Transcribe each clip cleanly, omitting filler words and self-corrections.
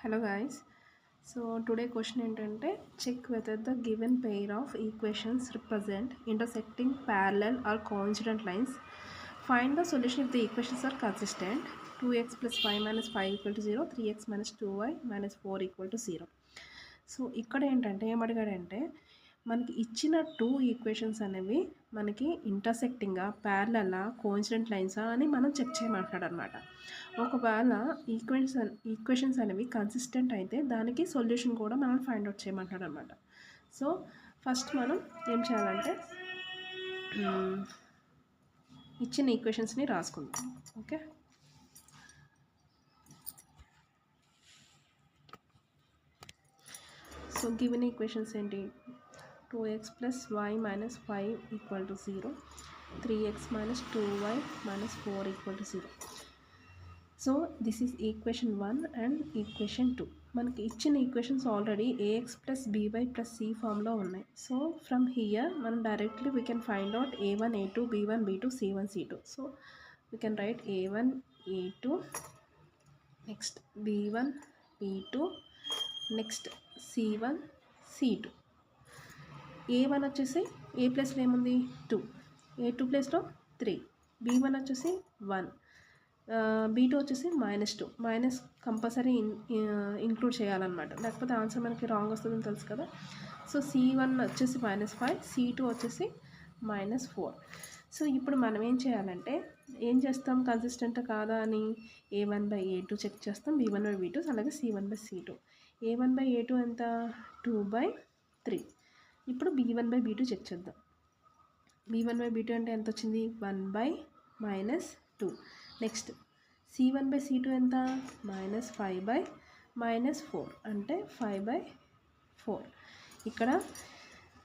Hello guys. So today question ఏంటంటే check whether the given pair of equations represent intersecting parallel or coincident lines. Find the solution if the equations are consistent. 2x plus y minus 5 equal to 0, 3x minus 2y minus 4 equal to 0. So ఇక్కడ ఏంటంటే ఏమడిగాడంటే మనకి ఇచ్చిన two equations అనేవి మనకి ఇంటర్సెక్టింగా ప్యారలలా coincident లైన్సా అని మనం check చేయమంటాడు అనమాట. ఒకవేళ ఈక్వేషన్స్ అనేవి కన్సిస్టెంట్ అయితే దానికి సొల్యూషన్ కూడా మనం ఫైండ్ అవుట్ చేయమంటాడు అనమాట. సో ఫస్ట్ మనం ఏం చేయాలంటే ఇచ్చిన ఈక్వేషన్స్ని రాసుకుందాం. ఓకే, సో గివెన్ ఈక్వేషన్స్ ఏంటి? 2x plus y minus 5 equal to 0, 3x minus 2y minus 4 equal to 0. So this is equation 1 and equation 2. మనకి ఇచ్చిన equations already ax plus by plus c ఫామ్లో ఉన్నాయి. So from here మనం directly we can find out a1 a2 b1 b2 c1 c2. So we can write a1 a2, next b1 b2, next c1 c2. a1 వచ్చేసి ఏ ప్లేస్లో ఏముంది 2, a2 ప్లేస్లో 3, b1 వచ్చేసి 1, b2 వచ్చేసి -2. Minus compulsory include చేయాలన్నమాట, లేకపోతే answer మనకి wrong వస్తుందని తెలుసు కదా. సో c1 వచ్చేసి -5, c2 వచ్చేసి -4. సో ఇప్పుడు మనం ఏం చేయాలంటే ఏం చేస్తాం, కన్సిస్టెంట్ కాదా అని a1/a2 చెక్ చేస్తాం, b1/b2 అలాగే c1/c2. a1/a2 ఎంత 2/3. ఇప్పుడు b1/b2 చెక్ చేద్దాం. b1/b2 అంటే ఎంత వచ్చింది 1/-2. నెక్స్ట్ c1/c2 ఎంత -5/-4 అంటే 5/4. ఇక్కడ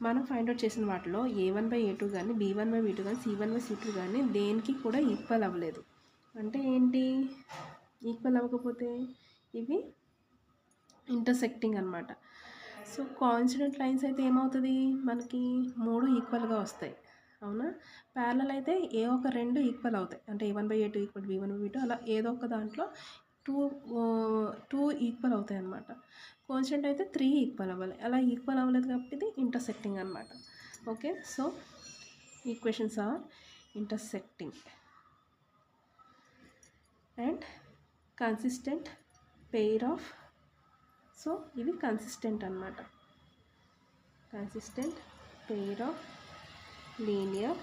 మనం ఫైండ్ అవుట్ చేసిన వాటిలో a1/a2 కానీ b1/b2 కానీ c1/c2 కానీ దేనికి కూడా ఈక్వల్ అవ్వలేదు. అంటే ఏంటి, ఈక్వల్ అవ్వకపోతే ఇవి ఇంటర్సెక్టింగ్ అనమాట. సో కోఇన్సిడెంట్ లైన్స్ అయితే ఏమవుతుంది, మనకి 3 ఈక్వల్గా వస్తాయి, అవునా. ప్యారలల్ అయితే ఏ ఒక 2 ఈక్వల్ అవుతాయి, అంటే a1/a2 ఈక్వల్ b1/b2 అలా ఏదో ఒక దాంట్లో 2 ఈక్వల్ అవుతాయి అన్నమాట. కోఇన్సిడెంట్ అయితే 3 ఈక్వల్ అవ్వాలి, అలా ఈక్వల్ అవ్వలేదు కాబట్టి ఇది ఇంటర్సెక్టింగ్ అనమాట. Okay, so equations are intersecting and consistent pair of. So ఇవి కన్సిస్టెంట్ అనమాట, consistent pair of linear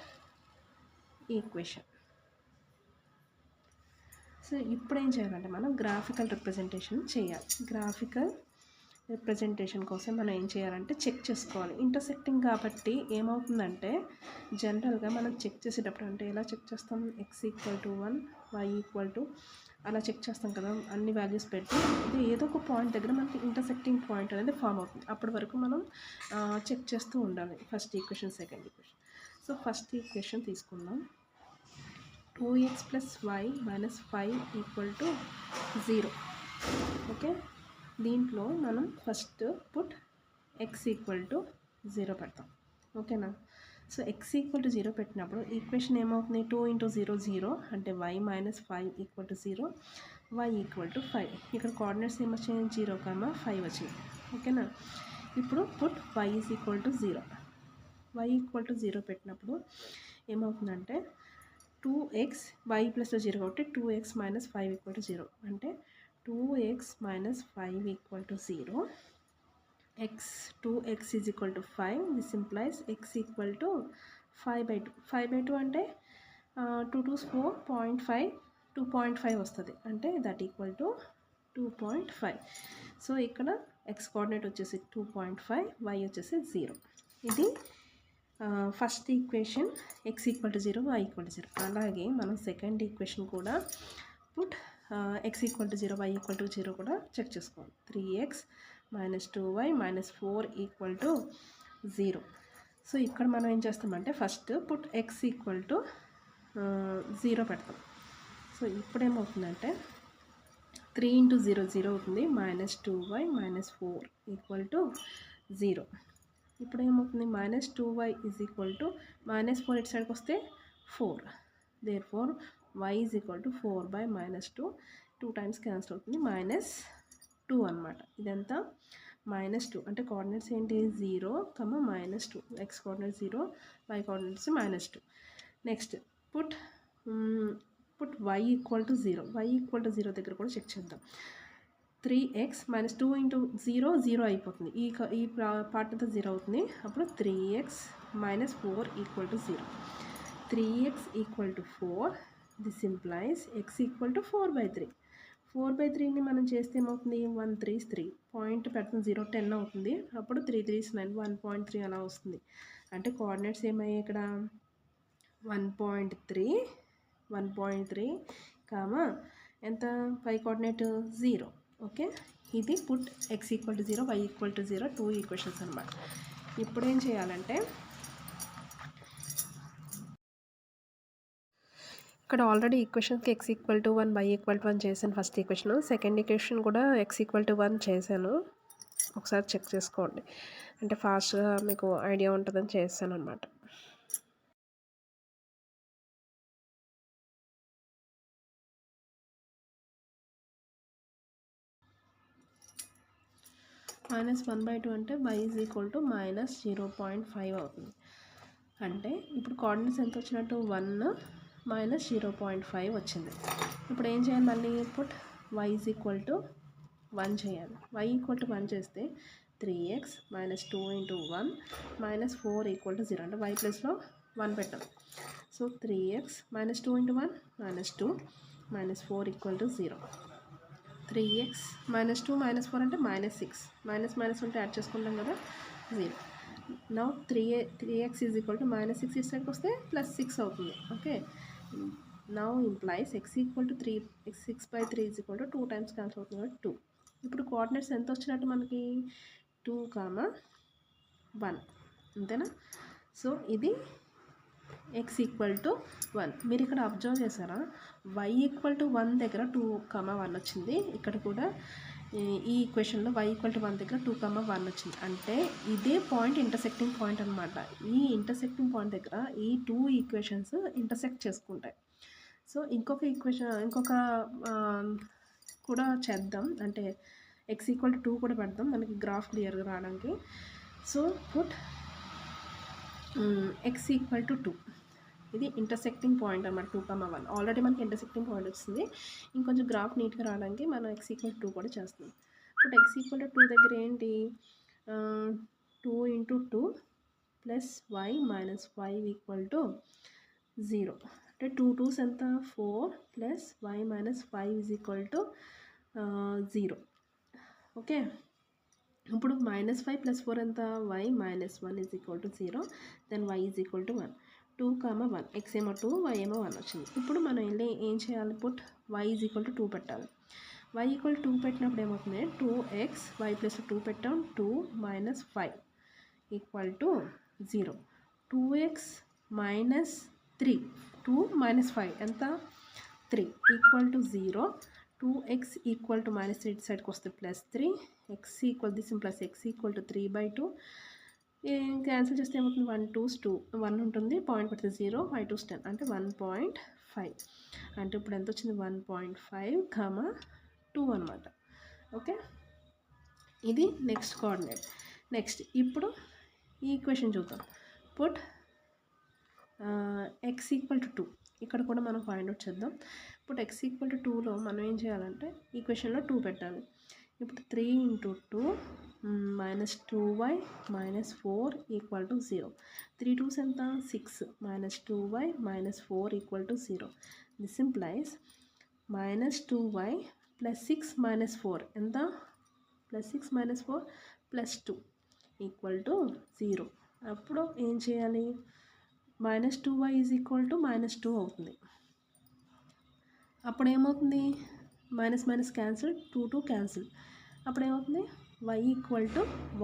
equation. So ఇప్పుడు ఏం చేయాలంటే మనం గ్రాఫికల్ రిప్రజెంటేషన్ చేయాలి. గ్రాఫికల్ రిప్రజెంటేషన్ కోసం మనం ఏం చేయాలంటే చెక్ చేసుకోవాలి. ఇంటర్సెక్టింగ్ కాబట్టి ఏమవుతుందంటే జనరల్గా మనం చెక్ చేసేటప్పుడు అంటే ఎలా చెక్ చేస్తాం, x = 1, y = అలా చెక్ చేస్తాం కదా, అన్ని వాల్యూస్ పెట్టి. ఇది ఏదో ఒక పాయింట్ దగ్గర మనకి ఇంటర్సెక్టింగ్ పాయింట్ అనేది ఫామ్ అవుతుంది, అప్పటి వరకు మనం చెక్ చేస్తూ ఉండాలి. First equation, second equation. So first equation తీసుకుందాం. 2x plus y minus 5 = 0. Okay, దీంట్లో మనం ఫస్ట్ పుట్ x = 0 పెడతాం, ఓకేనా. సో x = 0 పెట్టినప్పుడు ఈక్వేషన్ ఏమవుతుంది, 2 × 0 0 అంటే y - 5 = 0, y = 5. ఇక్కడ కోఆర్డినేట్స్ ఏమొచ్చాయి 0, 5 వచ్చింది, ఓకేనా. ఇప్పుడు పుట్ y = 0. y = 0 పెట్టినప్పుడు ఏమవుతుందంటే 2x, y ప్లస్లో 0 కాబట్టి 2x - 5 = 0 అంటే 2x - 5 = 0. 2x = 5. This implies x = 5/2. 5/2 అంటే 2 2s 4, 0.5, 2.5 వస్తుంది, అంటే దట్ ఈక్వల్ టు 2.5. సో ఇక్కడ x కోఆర్డినేట్ వచ్చేసి 2.5, y వచ్చేసి 0. ఇది ఫస్ట్ ఈక్వేషన్, x = 0, y = 0. అలాగే మనం సెకండ్ ఈక్వేషన్ కూడా పుట్ x = 0, y = 0 కూడా చెక్ చేసుకోవాలి. 3x - 2y - 4 = 0. సో ఇక్కడ మనం ఏం చేస్తామంటే ఫస్ట్ పుట్ x = 0 పెడతాం. సో ఇప్పుడు ఏమవుతుందంటే 3 × 0 0 అవుతుంది, -2y - 4 = 0. ఇప్పుడు ఏమవుతుంది, -2y = -4 ఇటు సైడ్కి వస్తే 4. దేర్ఫోర్ y = 4/-2, 2 టైమ్స్ క్యాన్సిల్ అవుతుంది, 2 అనమాట. ఇదంతా -2 అంటే కోఆర్డినేట్స్ ఏంటి 0, -2. X coordinate 0, Y coordinates -2. Next put y equal to 0. y equal to 0 దగ్గర కూడా చెక్ చేద్దాం. 3x - 2 × 0 0 అయిపోతుంది. ఈ పార్ట్ అంతా 0 అవుతుంది. అప్పుడు 3x - 4 = 0. 3x = 4. This implies x = 4/3. 4/3ని మనం చేస్తే ఏమవుతుంది 1 3s 3 పాయింట్ పెడుతుంది 0 10 అవుతుంది. అప్పుడు 3 3s 9 1.3 అలా వస్తుంది. అంటే కోఆర్డినేట్స్ ఏమయ్యాయి ఇక్కడ 1.3 1.3 కామా ఎంత పై కోఆర్డినేట్ 0. ఓకే, ఇది పుట్ x = 0, y = 0, 2 ఈక్వేషన్స్ అనమాట. ఇప్పుడు ఏం చేయాలంటే ఇక్కడ ఆల్రెడీ ఈక్వేషన్కి x = 1, y = 1 చేశాను ఫస్ట్ ఈక్వేషన్. సెకండ్ ఈక్వేషన్ కూడా x = 1 చేశాను. ఒకసారి చెక్ చేసుకోండి, అంటే ఫాస్ట్గా మీకు ఐడియా ఉంటుందని చేశాను అనమాట. -1/2 అంటే y = -0.5 అవుతుంది. అంటే ఇప్పుడు కోఆర్డినేట్స్ ఎంత వచ్చినట్టు 1 - 0.5 వచ్చింది. ఇప్పుడు ఏం చేయాలి మళ్ళీ పుట్ y = 1 చేయాలి. y = 1 చేస్తే 3x - 2 × 1 - 4 = 0. అంటే y ప్లస్లో 1 పెట్టాం. So 3x - 2 × 1 - 2 - 4 = 0. 3x - 2 - 4 అంటే -6. మైనస్ ఉంటే యాడ్ చేసుకుంటాం కదా 0. నౌ 3x = -6 ఈ సైడ్కి వస్తే +6 అవుతుంది. Okay, now implies x = 3. 6/3 = 2 times cancel అవుతుంది కాబట్టి 2. ఇప్పుడు కోఆర్డినేట్స్ ఎంత వచ్చినట్టు మనకి 2, 1 అంతేనా. సో ఇది x = 1. మీరు ఇక్కడ అబ్జర్వ్ చేశారా y = 1 దగ్గర 2, 1 వచ్చింది. ఇక్కడ కూడా ఈ ఈక్వేషన్లో y = 1 దగ్గర 2, 1 వచ్చింది. అంటే ఇదే పాయింట్ ఇంటర్సెక్టింగ్ పాయింట్ అనమాట. ఈ ఇంటర్సెక్టింగ్ పాయింట్ దగ్గర ఈ 2 ఈక్వేషన్స్ ఇంటర్సెక్ట్ చేసుకుంటాయి. సో ఇంకొక కూడా చేద్దాం, అంటే x = 2 కూడా పెడదాం మనకి గ్రాఫ్ క్లియర్గా రావడానికి. So put x = 2. ఇది ఇంటర్సెక్టింగ్ పాయింట్ అన్నమాట 2, 1. ఆల్రెడీ మనకి ఇంటర్సెక్టింగ్ పాయింట్ వచ్చింది. ఇంకొంచెం గ్రాఫ్ నీట్గా రావడానికి మనం x = 2 కూడా చేస్తాం. ఇప్పుడు x = 2 దగ్గర ఏంటి 2 × 2 + y - 5 = 0. అంటే 2 2s ఎంత 4 + y - 5 = 0. ఓకే, ఇప్పుడు -5 + 4 ఎంత y - 1 = 0. Then y = 1. 2, 1 x ఏమో 2, y ఏమో 1 వచ్చింది. ఇప్పుడు మనం ఏం చేయాలి పుట్ y = 2 పెట్టాలి. y = 2 పెట్టినప్పుడు ఏమవుతుంది 2x y + 2 పెట్టాం 2 - 5 = 0. 2x - 3 2 - 5 ఎంత 3 = 0. 2x = -3 ఇటు సైడ్కి వస్తే +3. This implies x = 3/2. క్యాన్సిల్ చేస్తే ఏమవుతుంది 1 2s 2 1 ఉంటుంది, పాయింట్ పెడితే 0 5 2s 10 అంటే 1.5. అంటే ఇప్పుడు ఎంత వచ్చింది 1.5, 2 అనమాట. ఓకే, ఇది నెక్స్ట్ కోఆర్డినేట్. నెక్స్ట్ ఇప్పుడు ఈ ఈక్వేషన్ చూద్దాం. Put x = 2. ఇక్కడ కూడా మనం ఫైండ్ అవుట్ చేద్దాం. ఇప్పుడు x = 2లో మనం ఏం చేయాలంటే ఈక్వేషన్లో 2 పెట్టాలి. ఇప్పుడు 3 × 2 - 2y - 4 = 0. 3 2s ఎంత 6 - 2y - 4 = 0. దిస్ ఇంప్లైస్ -2y + 6 - 4 ఎంత +6 - 4 +2 = 0. అప్పుడు ఏం చేయాలి -2y = -2 అవుతుంది. అప్పుడు ఏమవుతుంది మైనస్ క్యాన్సిల్ 2 2 క్యాన్సిల్. అప్పుడు ఏమవుతుంది y =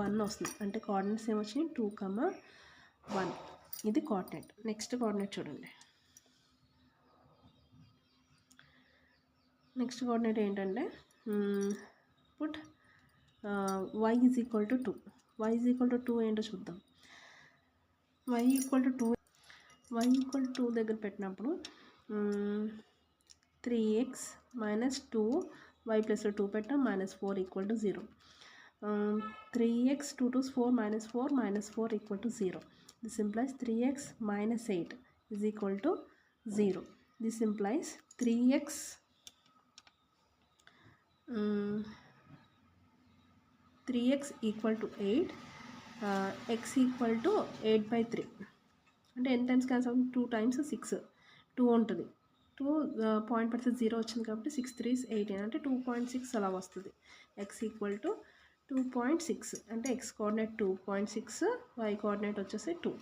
1 వస్తుంది. అంటే కోఆర్డినేట్స్ ఏమొచ్చినాయి 2, 1. ఇది కోఆర్డినేట్. నెక్స్ట్ కోఆర్డినేట్ చూడండి. నెక్స్ట్ కోఆర్డినేట్ ఏంటంటే పుట్ y = 2. y = 2 ఏంటో చూద్దాం. y = 2 దగ్గర పెట్టినప్పుడు 3x - 2 y ప్లస్ 2 పెట్టాం -4 equal to 0. 3x 2 2 4 -4 equal to 0. This implies 3x - 8 is equal to 0. This implies 3x equal to 8, x equal to 8/3. అంటే ఎన్ని times cancel అవుతుంది? 2 times 6, 2 ఉంటుంది. 2 పాయింట్ పడితే 0 వచ్చింది కాబట్టి 6 3 18 అంటే 2.6 అలా వస్తుంది. x ఈక్వల్ టు 2.6 అంటే x కోఆర్డినేట్ 2.6, y కోఆర్డినేట్ వచ్చేసి 2.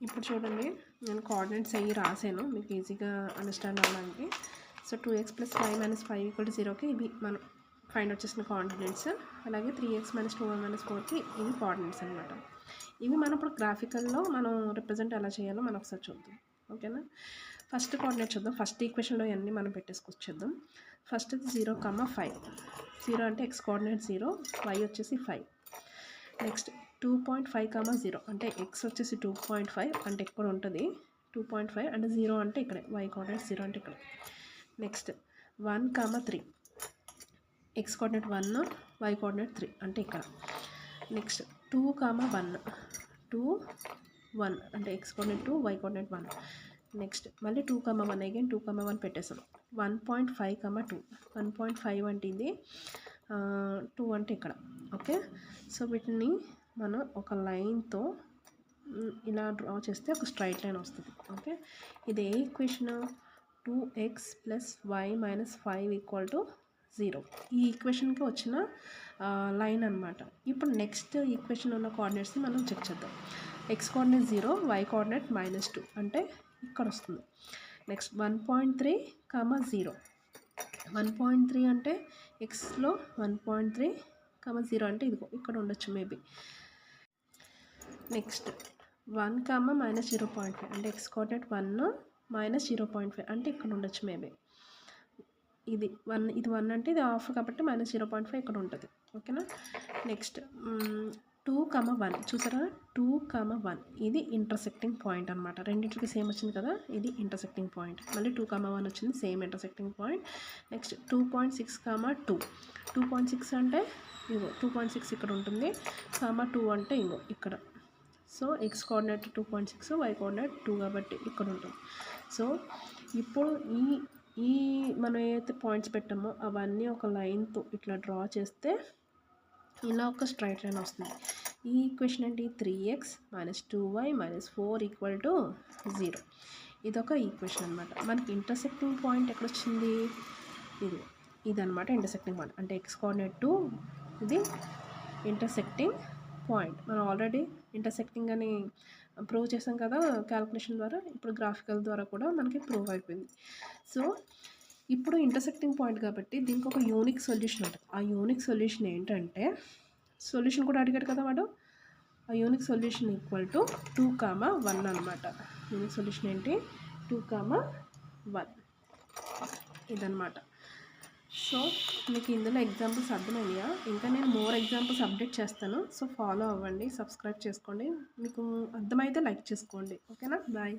ఇప్పుడు చూడండి, నేను కోఆర్డినేట్స్ అయ్యి రాసాను మీకు ఈజీగా అండర్స్టాండ్ అవ్వడానికి. సో 2x + y - 5 = 0కి ఇవి మనం ఫైండ్ అవుట్ చేసిన కోఆర్డినేట్స్. అలాగే 3x - 2y - 4కి ఇవి కోఆర్డినేట్స్ అనమాట. ఇవి మనం ఇప్పుడు గ్రాఫికల్లో మనం రిప్రజెంట్ ఎలా చేయాలో మనం ఒకసారి చూద్దాం. ఓకేనా? ఫస్ట్ కోఆర్డినేట్ చూద్దాం. ఫస్ట్ ఈక్వేషన్లో ఇవన్నీ మనం పెట్టేసుకొచ్చేద్దాం. ఫస్ట్ 0, 5. 0 అంటే x కోఆర్డినేట్ 0, y వచ్చేసి 5. నెక్స్ట్ 2.5, 0 అంటే x వచ్చేసి 2.5 అంటే ఇక్కడ ఉంటుంది 2.5 అంటే 0 అంటే ఇక్కడే, y కోఆర్డినేట్ 0 అంటే ఇక్కడ. Next 1, 3. x coordinate 1, y coordinate 3 అంటే ఇక్కడ. నెక్స్ట్ 2, 1. 2, 1 అంటే x coordinate 2, y coordinate 1. Next మళ్ళీ 2, 1 అగైన్ 2, 1 పెట్టేసాం. 1.5, 2. 1.5 అంటే ఇది, 2 అంటే ఇక్కడ. ఓకే, సో వీటిని మనం ఒక లైన్తో ఇలా డ్రా చేస్తే ఒక స్ట్రైట్ లైన్ వస్తుంది. ఓకే, ఇది ఏ ఈక్వేషన్? 2x + y - 5 = 0. ఈ ఈక్వేషన్కి వచ్చిన లైన్ అనమాట. ఇప్పుడు నెక్స్ట్ ఈక్వేషన్ ఉన్న కోఆర్డినేట్స్ని మనం చెక్ చేద్దాం. x కోఆర్డినేట్ 0, y కోఆర్డినేట్ -2 అంటే ఇక్కడ వస్తుంది. నెక్స్ట్ 1.3, 0. 1.3 అంటే xలో 1.3, 0 అంటే ఇదిగో ఇక్కడ ఉండొచ్చు మేబీ. నెక్స్ట్ 1, -0.5 అంటే x కోఆర్డినేట్ 1, -0.5 అంటే ఇక్కడ ఉండొచ్చు మేబీ. ఇది 1, ఇది 1 అంటే ఇది హాఫ్ కాబట్టి -0.5 ఇక్కడ ఉంటుంది. ఓకేనా? నెక్స్ట్ 2, 1 చూసారా? 2, 1 ఇది ఇంటర్సెక్టింగ్ పాయింట్ అనమాట. రెండింటికి సేమ్ వచ్చింది కదా, ఇది ఇంటర్సెక్టింగ్ పాయింట్. మళ్ళీ 2, 1 వచ్చింది, సేమ్ ఇంటర్సెక్టింగ్ పాయింట్. నెక్స్ట్ 2.6, 2. 2.6 అంటే ఇగో 2.6 ఇక్కడ ఉంటుంది, 2 అంటే ఇంకో ఇక్కడ. So x coordinate 2.6, y coordinate 2 కాబట్టి ఇక్కడ ఉంటుంది. సో ఇప్పుడు ఈ మనం ఏదైతే పాయింట్స్ పెట్టామో అవన్నీ ఒక లైన్తో ఇట్లా డ్రా చేస్తే ఇలా ఒక స్ట్రైట్ లైన్ వస్తుంది. ఈ ఈక్వేషన్ ఏంటి? 3x - 2y - 4 = 0. ఇదొక ఈక్వేషన్ అనమాట. మనకి ఇంటర్సెక్టింగ్ పాయింట్ ఎక్కడ వచ్చింది? ఇదనమాట ఇంటర్సెక్టింగ్ పాయింట్. అంటే x కోఆర్డినేట్ 2, ఇది ఇంటర్సెక్టింగ్ పాయింట్. మనం ఆల్రెడీ ఇంటర్సెక్టింగ్ అని ప్రూవ్ చేసాం కదా క్యాల్కులేషన్ ద్వారా. ఇప్పుడు గ్రాఫికల్ ద్వారా కూడా మనకి ప్రూవ్ అయిపోయింది. సో ఇప్పుడు ఇంటర్సెక్టింగ్ పాయింట్ కాబట్టి దీనికి ఒక యూనిక్ సొల్యూషన్ ఉంటుంది. ఆ యూనిక్ సొల్యూషన్ ఏంటంటే, సొల్యూషన్ కూడా అడిగాడు కదా వాడు. ఆ యూనిక్ సొల్యూషన్ = 2, 1 అనమాట. యూనిక్ సొల్యూషన్ ఏంటి? 2, 1 ఇదనమాట. సో మీకు ఇందులో ఎగ్జాంపుల్స్ అర్థమయ్యా? ఇంకా నేను మోర్ ఎగ్జాంపుల్స్ అప్డేట్ చేస్తాను. సో ఫాలో అవ్వండి, సబ్స్క్రైబ్ చేసుకోండి. మీకు అర్థమైతే లైక్ చేసుకోండి. ఓకేనా? బాయ్.